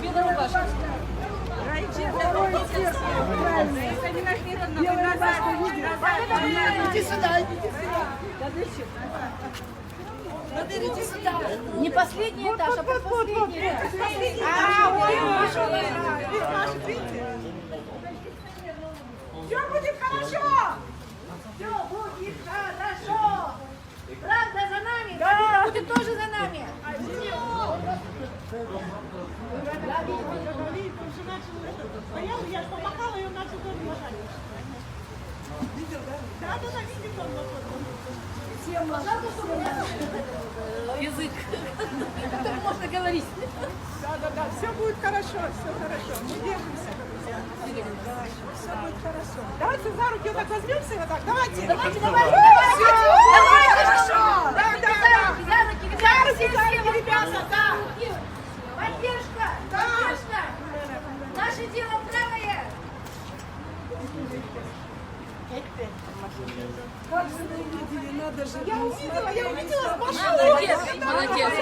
Белая рубашка. Иди сюда, иди сюда. Не последний этаж, а предпоследний. Все будет хорошо. Все будет хорошо. Правда за нами, да. Будет тоже за нами. Я же помахала, и он начал тоже махать. Видел, да? Да, видел он. Всем жалко, что у меня язык, которым можно говорить. Да, все будет хорошо, все хорошо. Мы держимся, друзья. Все будет хорошо. Давайте за руки вот так возьмемся, вот так. Давайте. Давайте. Все хорошо. Да. За руки, ребята, да. Поддержка. Наше дело правое. Как же вы увидели, надо же. Я увидела с машины. Молодец.